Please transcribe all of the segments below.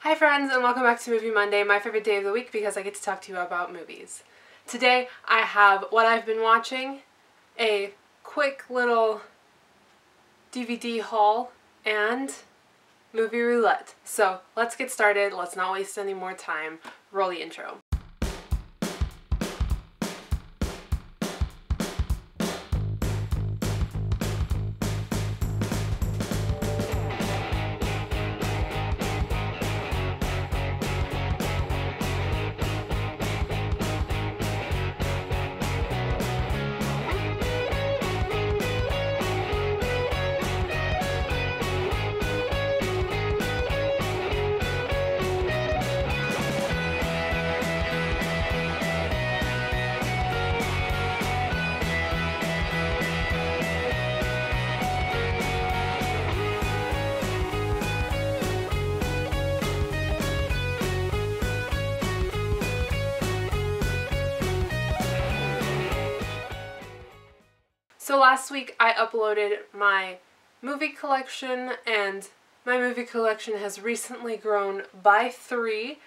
Hi friends, and welcome back to Movie Monday, my favorite day of the week because I get to talk to you about movies. Today I have what I've been watching, a quick little DVD haul, and movie roulette. So let's get started, let's not waste any more time. Roll the intro. So last week I uploaded my movie collection, and my movie collection has recently grown by 3.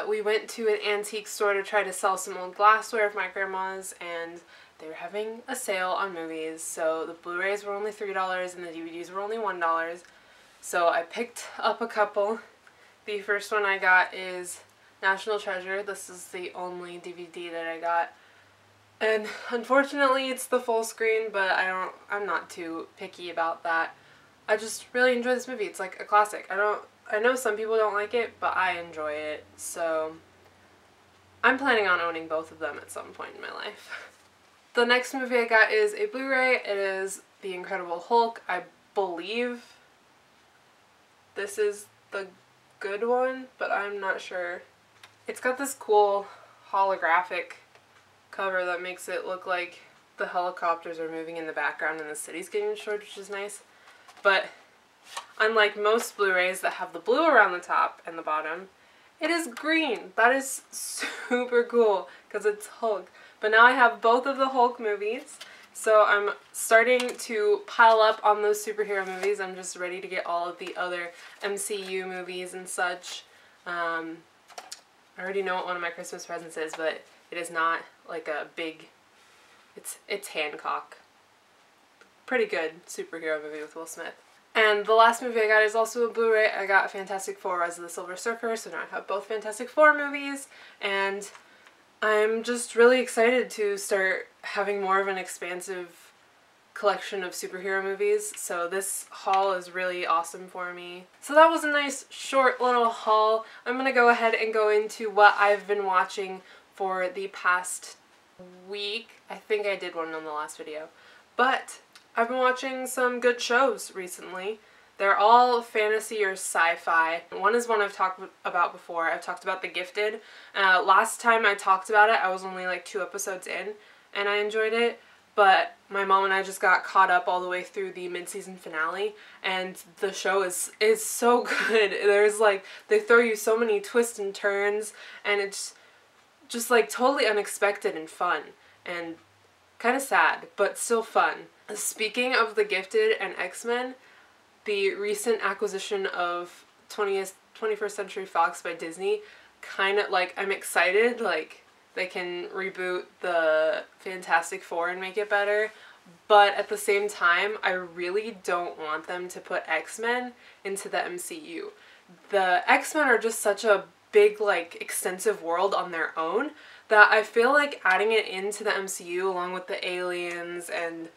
We went to an antique store to try to sell some old glassware of my grandma's, and they were having a sale on movies. So the Blu-rays were only $3 and the DVDs were only $1. So I picked up a couple. The first one I got is National Treasure. This is the only DVD that I got. And unfortunately it's the full screen, but I'm not too picky about that. I just really enjoy this movie. It's like a classic. I know some people don't like it, but I enjoy it. So I'm planning on owning both of them at some point in my life. The next movie I got is a Blu-ray. It is The Incredible Hulk. I believe this is the good one, but I'm not sure. It's got this cool holographic cover that makes it look like the helicopters are moving in the background and the city's getting destroyed, which is nice. But unlike most Blu-rays that have the blue around the top and the bottom, it is green. That is super cool because it's Hulk. But now I have both of the Hulk movies, so I'm starting to pile up on those superhero movies. I'm just ready to get all of the other MCU movies and such. I already know what one of my Christmas presents is, but it is not like a big, it's Hancock. Pretty good superhero movie with Will Smith. And the last movie I got is also a Blu-ray. I got Fantastic Four: Rise of the Silver Surfer, so now I have both Fantastic Four movies, and I'm just really excited to start having more of an expansive collection of superhero movies, so this haul is really awesome for me. So that was a nice short little haul. I'm gonna go ahead and go into what I've been watching for the past week. I think I did one on the last video. But I've been watching some good shows recently. They're all fantasy or sci-fi. One is one I've talked about before. I've talked about The Gifted. Last time I talked about it, I was only like 2 episodes in, and I enjoyed it. But my mom and I just got caught up all the way through the mid-season finale, and the show is so good. There's like, they throw you so many twists and turns, and it's just like totally unexpected and fun, and kind of sad, but still fun. Speaking of The Gifted and X-Men, the recent acquisition of 21st Century Fox by Disney, kind of like, I'm excited, like they can reboot the Fantastic Four and make it better, but at the same time, I really don't want them to put X-Men into the MCU. The X-Men are just such a big, like, extensive world on their own that I feel like adding it into the MCU along with the aliens and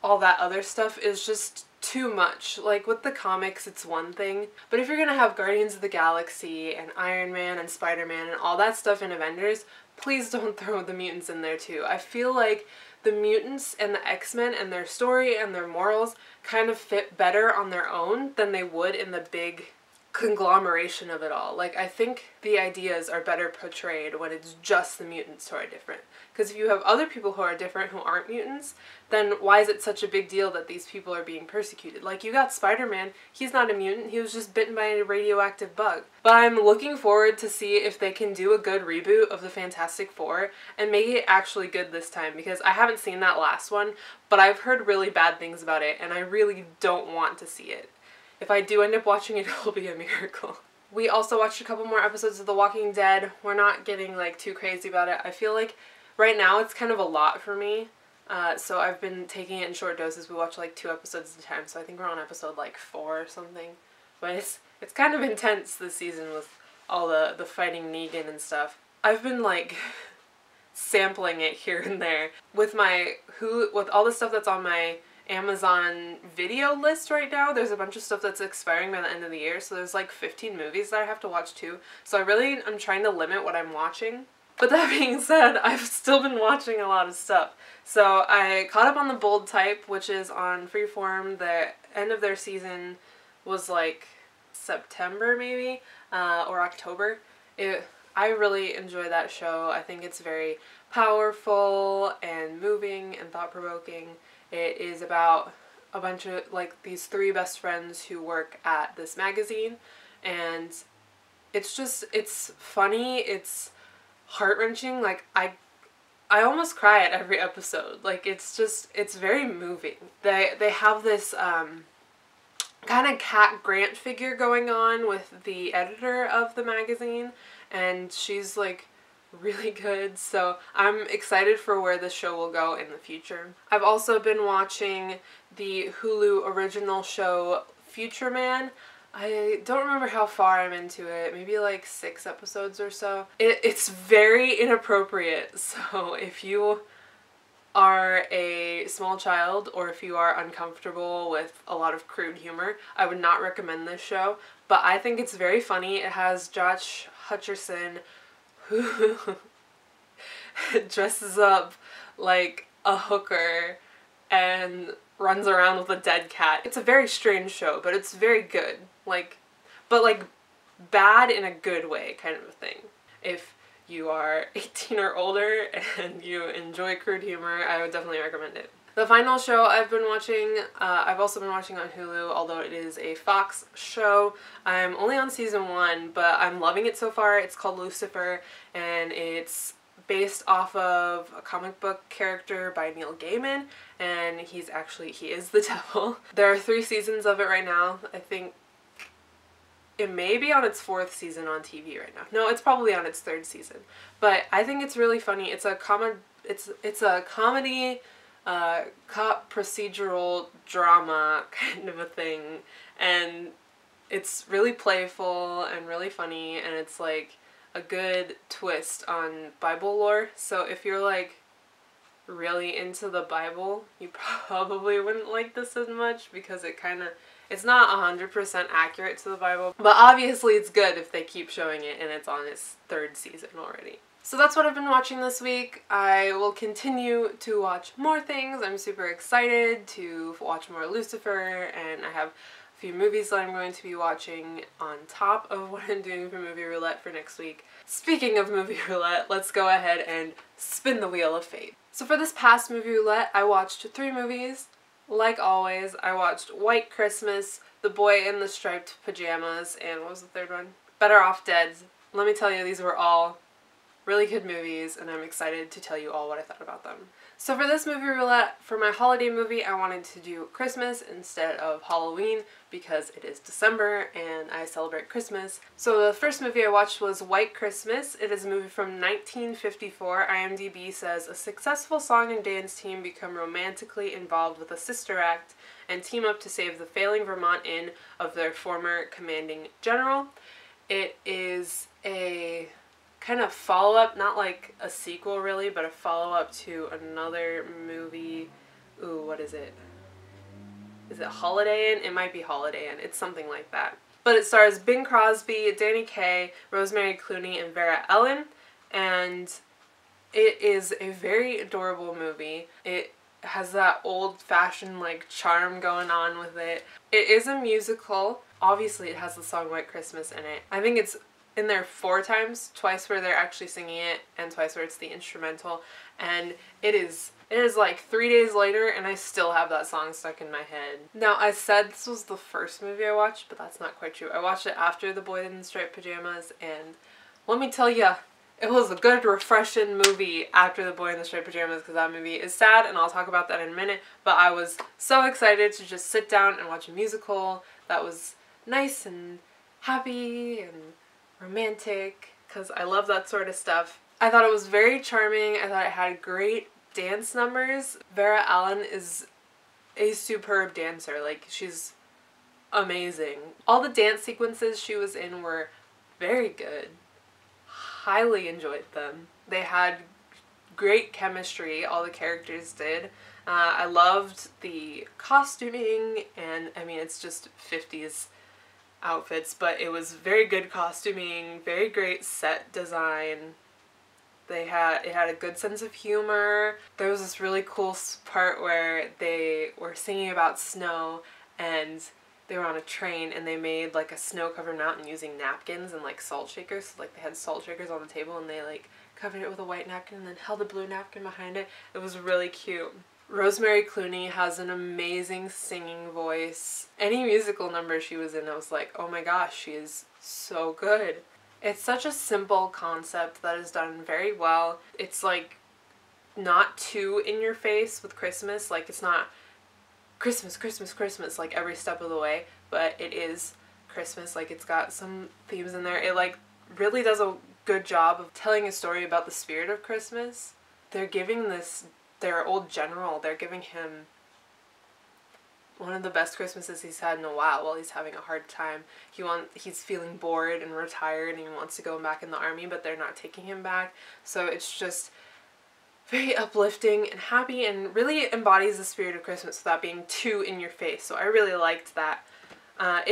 all that other stuff is just too much. Like, with the comics it's one thing, but if you're gonna have Guardians of the Galaxy and Iron Man and Spider-Man and all that stuff in Avengers, please don't throw the mutants in there too. I feel like the mutants and the X-Men and their story and their morals kind of fit better on their own than they would in the big conglomeration of it all. Like, I think the ideas are better portrayed when it's just the mutants who are different. Because if you have other people who are different who aren't mutants, then why is it such a big deal that these people are being persecuted? Like, you got Spider-Man, he's not a mutant, he was just bitten by a radioactive bug. But I'm looking forward to see if they can do a good reboot of the Fantastic Four and make it actually good this time, because I haven't seen that last one, but I've heard really bad things about it, and I really don't want to see it. If I do end up watching it, it'll be a miracle. We also watched a couple more episodes of The Walking Dead. We're not getting like too crazy about it. I feel like right now it's kind of a lot for me. So I've been taking it in short doses. We watch like 2 episodes at a time, so I think we're on episode like 4 or something. But it's kind of intense this season with all the fighting Negan and stuff. I've been like sampling it here and there. With my Hulu, with all the stuff that's on my Amazon video list right now, there's a bunch of stuff that's expiring by the end of the year, so there's like 15 movies that I have to watch too. So I'm trying to limit what I'm watching. But that being said, I've still been watching a lot of stuff. So I caught up on The Bold Type, which is on Freeform. The end of their season was like September maybe, or October. I really enjoy that show. I think it's very powerful and moving and thought-provoking. It is about a bunch of like these 3 best friends who work at this magazine, and it's funny, it's heart-wrenching. Like I almost cry at every episode. Like it's very moving. They have this kind of Cat Grant figure going on with the editor of the magazine, and she's like really good, so I'm excited for where this show will go in the future. I've also been watching the Hulu original show Future Man. I don't remember how far I'm into it, maybe like 6 episodes or so. It's very inappropriate, so if you are a small child or if you are uncomfortable with a lot of crude humor, I would not recommend this show, but I think it's very funny. It has Josh Hutcherson, who dresses up like a hooker and runs around with a dead cat. It's a very strange show, but it's very good. But bad in a good way kind of a thing. If you are 18 or older and you enjoy crude humor, I would definitely recommend it. The final show I've been watching, I've also been watching on Hulu, although it is a Fox show. I'm only on season 1, but I'm loving it so far. It's called Lucifer, and it's based off of a comic book character by Neil Gaiman, and he is the devil. There are 3 seasons of it right now. I think it may be on its 4th season on TV right now. No, it's probably on its 3rd season. But I think it's really funny. It's a comedy, cop procedural drama kind of a thing, and it's really playful and really funny, and it's like a good twist on Bible lore. So if you're like really into the Bible, you probably wouldn't like this as much, because it's not 100% accurate to the Bible, but obviously it's good if they keep showing it and it's on its 3rd season already. So that's what I've been watching this week. I will continue to watch more things. I'm super excited to watch more Lucifer, and I have a few movies that I'm going to be watching on top of what I'm doing for Movie Roulette for next week. Speaking of Movie Roulette, let's go ahead and spin the wheel of fate. So for this past Movie Roulette, I watched 3 movies. Like always, I watched White Christmas, The Boy in the Striped Pajamas, and what was the 3rd one? Better Off Dead. Let me tell you, these were all really good movies, and I'm excited to tell you all what I thought about them. So for this Movie Roulette, for my holiday movie, I wanted to do Christmas instead of Halloween because it is December and I celebrate Christmas. So the first movie I watched was White Christmas. It is a movie from 1954. IMDb says, a successful song and dance team become romantically involved with a sister act and team up to save the failing Vermont Inn of their former commanding general. It is a kind of follow-up, not like a sequel really, but a follow-up to another movie. Ooh, what is it? Is it Holiday Inn? It might be Holiday Inn. It's something like that. But it stars Bing Crosby, Danny Kaye, Rosemary Clooney, and Vera Ellen, and it is a very adorable movie. It has that old-fashioned like charm going on with it. It is a musical. Obviously it has the song White Christmas in it. I think it's in there 4 times, twice where they're actually singing it and twice where it's the instrumental, and it is like 3 days later and I still have that song stuck in my head. Now, I said this was the first movie I watched, but that's not quite true. I watched it after The Boy in the Striped Pajamas, and let me tell ya, it was a good, refreshing movie after The Boy in the Striped Pajamas, because that movie is sad, and I'll talk about that in a minute, but I was so excited to just sit down and watch a musical that was nice and happy and romantic, because I love that sort of stuff. I thought it was very charming. I thought it had great dance numbers. Vera Allen is a superb dancer. Like, she's amazing. All the dance sequences she was in were very good. Highly enjoyed them. They had great chemistry, all the characters did. I loved the costuming, and I mean, it's just 50s outfits, but it was very good costuming, very great set design. It had a good sense of humor. There was this really cool part where they were singing about snow, and they were on a train, and they made like a snow-covered mountain using napkins and like salt shakers. So, like, they had salt shakers on the table, and they like covered it with a white napkin and then held a blue napkin behind it. It was really cute. Rosemary Clooney has an amazing singing voice. Any musical number she was in, I was like, oh my gosh, she is so good. It's such a simple concept that is done very well. It's like not too in your face with Christmas. Like, it's not Christmas, Christmas, Christmas like every step of the way, but it is Christmas. Like, it's got some themes in there. It like really does a good job of telling a story about the spirit of Christmas. They're giving their old general, they're giving him one of the best Christmases he's had in a while he's having a hard time. He's feeling bored and retired, and he wants to go back in the army, but they're not taking him back. So it's just very uplifting and happy, and really embodies the spirit of Christmas without being too in your face. So I really liked that.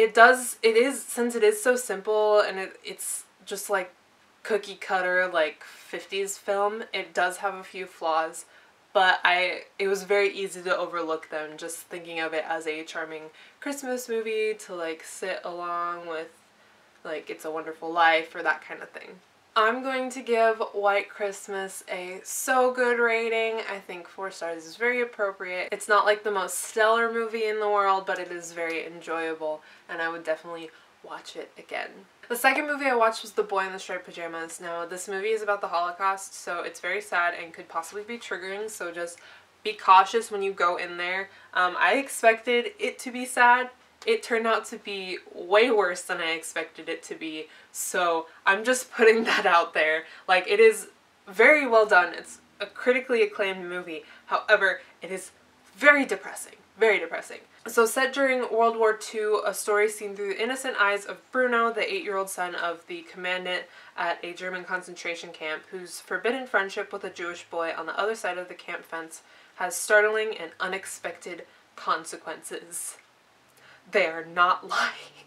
Since it is so simple, and it's just like cookie cutter, like 50s film, it does have a few flaws, but it was very easy to overlook them, just thinking of it as a charming Christmas movie to like sit along with like It's a Wonderful Life or that kind of thing. I'm going to give White Christmas a so good rating. I think 4 stars is very appropriate. It's not like the most stellar movie in the world, but it is very enjoyable, and I would definitely watch it again. The second movie I watched was The Boy in the Striped Pajamas. Now, this movie is about the Holocaust, so it's very sad and could possibly be triggering, so just be cautious when you go in there. I expected it to be sad. It turned out to be way worse than I expected it to be, so I'm just putting that out there. Like, it is very well done. It's a critically acclaimed movie. However, it is very depressing. Very depressing. So, set during World War II, a story seen through the innocent eyes of Bruno, the 8-year-old son of the commandant at a German concentration camp, whose forbidden friendship with a Jewish boy on the other side of the camp fence has startling and unexpected consequences. They are not lying.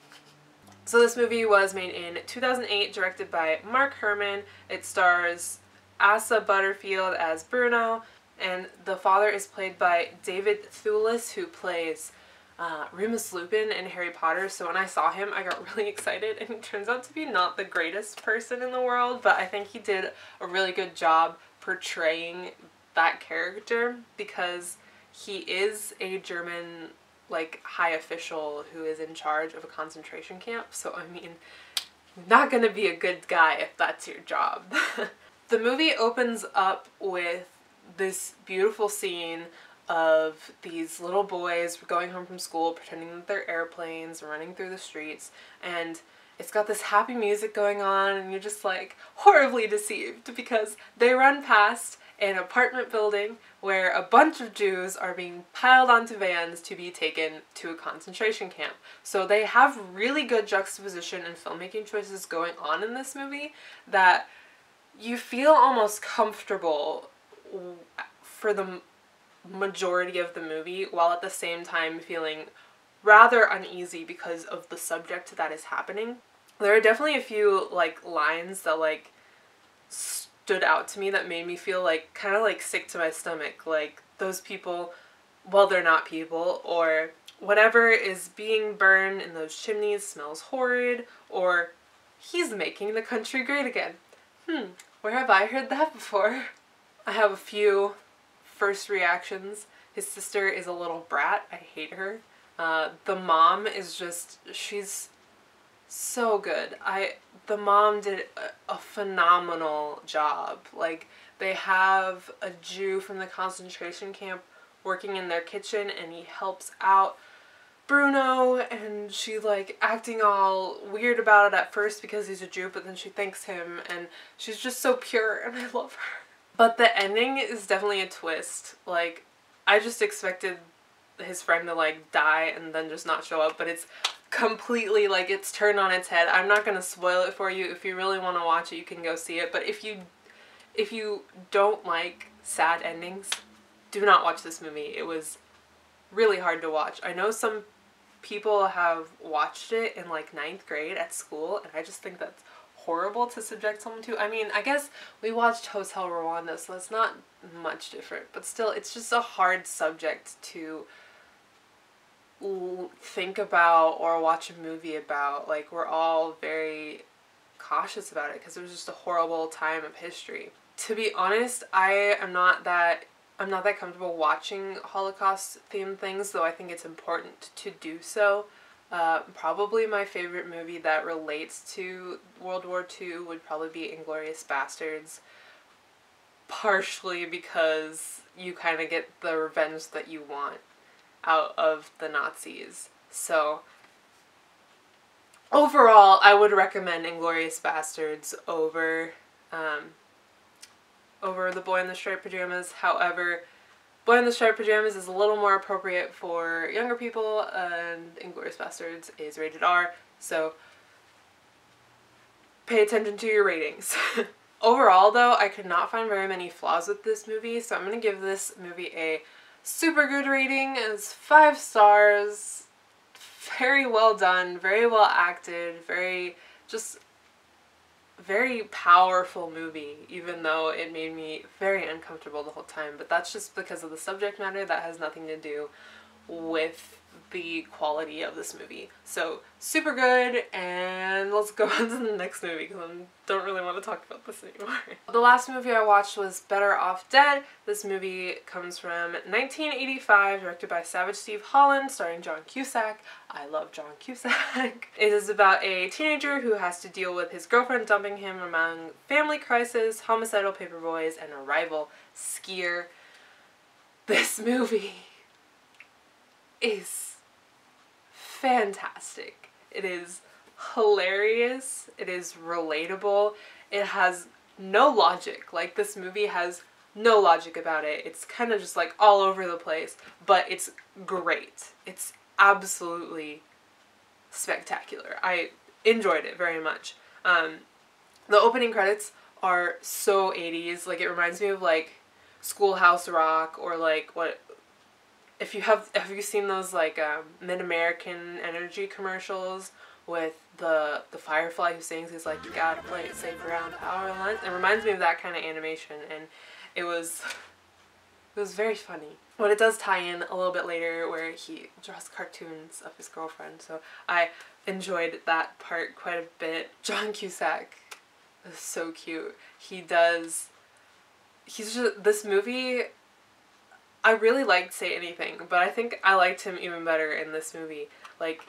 So this movie was made in 2008, directed by Mark Herman. It stars Asa Butterfield as Bruno, and the father is played by David Thewlis, who plays Remus Lupin in Harry Potter. So when I saw him, I got really excited, and he turns out to be not the greatest person in the world, but I think he did a really good job portraying that character, because he is a German like high official who is in charge of a concentration camp. So I mean, not gonna be a good guy if that's your job. The movie opens up with this beautiful scene of these little boys going home from school, pretending that they're airplanes, running through the streets, and it's got this happy music going on, and you're just like horribly deceived because they run past an apartment building where a bunch of Jews are being piled onto vans to be taken to a concentration camp. So they have really good juxtaposition and filmmaking choices going on in this movie that you feel almost comfortable for the majority of the movie, while at the same time feeling rather uneasy because of the subject that is happening. There are definitely a few like lines that like stood out to me that made me feel like kind of like sick to my stomach, like those people, well, they're not people, or whatever is being burned in those chimneys smells horrid, or he's making the country great again. Where have I heard that before? I have a few first reactions. His sister is a little brat. I hate her. The mom is just, she's so good. The mom did a phenomenal job. Like, they have a Jew from the concentration camp working in their kitchen, and he helps out Bruno, and she's like acting all weird about it at first because he's a Jew, but then she thanks him, and she's just so pure, and I love her. But the ending is definitely a twist. Like, I just expected his friend to like die and then just not show up, but it's completely like it's turned on its head. I'm not gonna spoil it for you. If you really want to watch it, you can go see it, but if you don't like sad endings, do not watch this movie. It was really hard to watch. I know some people have watched it in like 9th grade at school, and I just think that's horrible to subject someone to. I mean, I guess we watched Hotel Rwanda, so it's not much different, but still, it's just a hard subject to think about or watch a movie about. Like, we're all very cautious about it because it was just a horrible time of history. To be honest, I'm not that comfortable watching Holocaust themed things, though I think it's important to do so. Probably my favorite movie that relates to World War II would probably be Inglourious Basterds, partially because you kind of get the revenge that you want out of the Nazis. So overall, I would recommend Inglourious Basterds over The Boy in the Striped Pajamas. However, Boy in the Striped Pajamas is a little more appropriate for younger people, and Inglourious Basterds is rated R, so pay attention to your ratings. Overall, though, I could not find very many flaws with this movie, so I'm going to give this movie a super good rating. It's 5 stars. Very well done, very well acted, very powerful movie, even though it made me very uncomfortable the whole time. But that's just because of the subject matter. That has nothing to do with the quality of this movie. So super good, and let's go on to the next movie because I don't really want to talk about this anymore. The last movie I watched was Better Off Dead. This movie comes from 1985, directed by Savage Steve Holland, starring John Cusack. I love John Cusack. It is about a teenager who has to deal with his girlfriend dumping him among family crisis, homicidal paperboys, and a rival skier. This movie is fantastic. It is hilarious. It is relatable. It has no logic. Like, this movie has no logic about it. It's kind of just like all over the place, but it's great. It's absolutely spectacular. I enjoyed it very much. The opening credits are so 80s. Like, it reminds me of like Schoolhouse Rock, or like have you seen those like Mid-American Energy commercials with the Firefly who sings, he's like, you gotta play it safe around power lines? It reminds me of that kind of animation, and it was very funny. But it does tie in a little bit later where he draws cartoons of his girlfriend, so I enjoyed that part quite a bit. John Cusack is so cute. This movie, I really liked Say Anything, but I think I liked him even better in this movie. Like,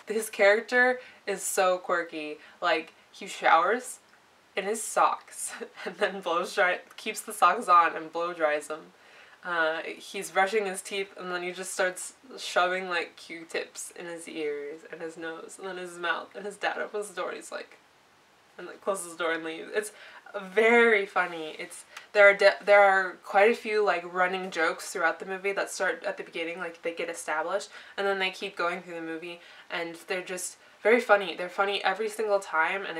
his character is so quirky. Like, he showers in his socks and then keeps the socks on and blow dries them. He's brushing his teeth, and then he just starts shoving like Q-tips in his ears and his nose and then his mouth, and his dad opens the door and he's like, and like closes the door and leaves. It's very funny. There are quite a few like running jokes throughout the movie that start at the beginning, like they get established, and then they keep going through the movie, and they're just very funny. They're funny every single time, and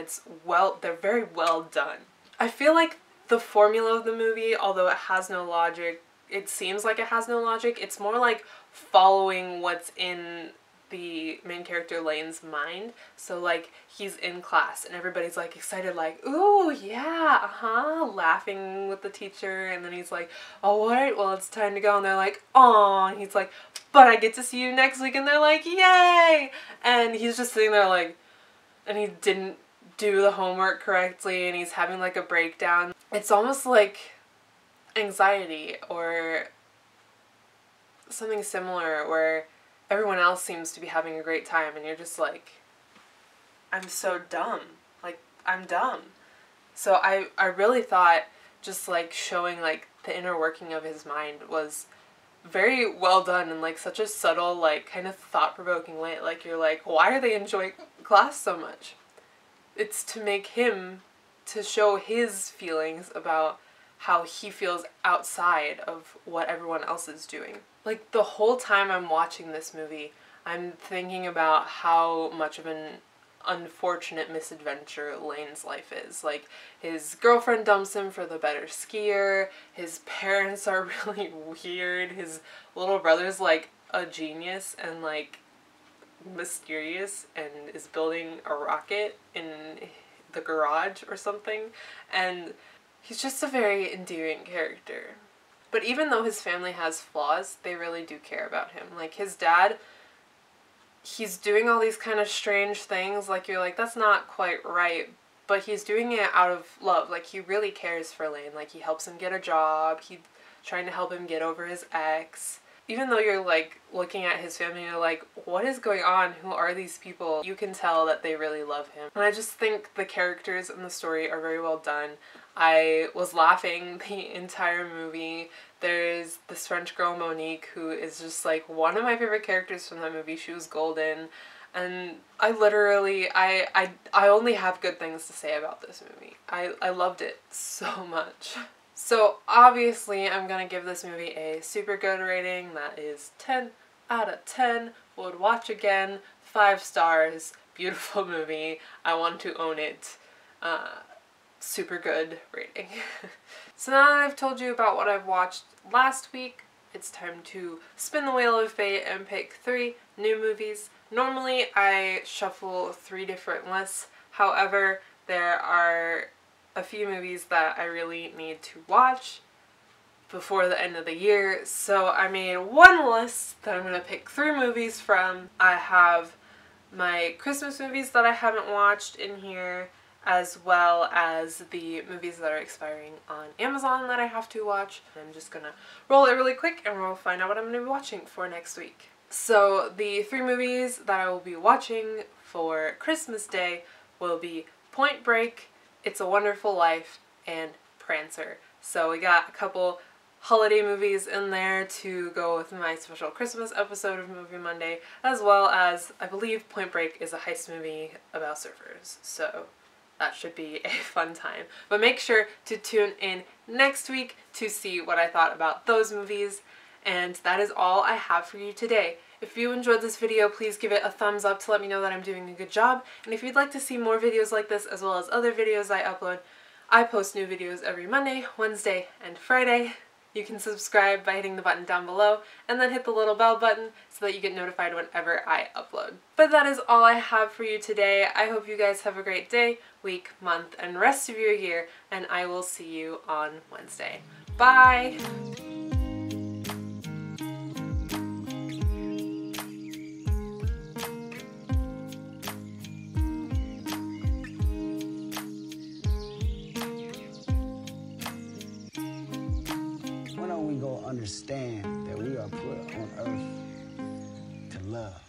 they're very well done. I feel like the formula of the movie, although it has no logic, it seems like it has no logic, it's more like following what's in the main character Lane's mind. So like, he's in class and everybody's like excited, like, ooh yeah, laughing with the teacher, and then he's like, all right, well it's time to go, and they're like, aw, and he's like, but I get to see you next week, and they're like, yay, and he's just sitting there like, and he didn't do the homework correctly, and he's having like a breakdown. It's almost like anxiety or something similar, where everyone else seems to be having a great time, and you're just like, I'm so dumb. Like, I'm dumb. So I really thought just like showing like the inner working of his mind was very well done in like such a subtle, like kind of thought-provoking way. Like you're like, why are they enjoying class so much? It's to make him, to show his feelings about how he feels outside of what everyone else is doing. Like the whole time I'm watching this movie, I'm thinking about how much of an unfortunate misadventure Lane's life is. Like, his girlfriend dumps him for the better skier, his parents are really weird, his little brother's like a genius and like mysterious and is building a rocket in the garage or something, and he's just a very endearing character. But even though his family has flaws, they really do care about him. Like, his dad, he's doing all these kind of strange things, like you're like, that's not quite right, but he's doing it out of love. Like, he really cares for Lane. Like, he helps him get a job, he's trying to help him get over his ex. Even though you're like looking at his family, you're like, what is going on? Who are these people? You can tell that they really love him. And I just think the characters in the story are very well done. I was laughing the entire movie. There's this French girl, Monique, who is just like one of my favorite characters from that movie. She was golden. And I literally, I only have good things to say about this movie. I loved it so much. So obviously I'm gonna give this movie a super good rating. That is 10 out of 10. Would watch again. 5 stars. Beautiful movie. I want to own it. Super good rating. So now that I've told you about what I've watched last week, it's time to spin the wheel of fate and pick 3 new movies. Normally I shuffle 3 different lists. However, there are a few movies that I really need to watch before the end of the year, so I made one list that I'm going to pick 3 movies from. I have my Christmas movies that I haven't watched in here, as well as the movies that are expiring on Amazon that I have to watch. I'm just going to roll it really quick and we'll find out what I'm going to be watching for next week. So the 3 movies that I will be watching for Christmas Day will be Point Break, It's a Wonderful Life, and Prancer. So we got a couple holiday movies in there to go with my special Christmas episode of Movie Monday, as well as, I believe Point Break is a heist movie about surfers, so that should be a fun time. But make sure to tune in next week to see what I thought about those movies, and that is all I have for you today. If you enjoyed this video, please give it a thumbs up to let me know that I'm doing a good job. And if you'd like to see more videos like this, as well as other videos I upload, I post new videos every Monday, Wednesday, and Friday. You can subscribe by hitting the button down below, and then hit the little bell button so that you get notified whenever I upload. But that is all I have for you today. I hope you guys have a great day, week, month, and rest of your year, and I will see you on Wednesday. Bye! When are we gonna understand that we are put on earth to love?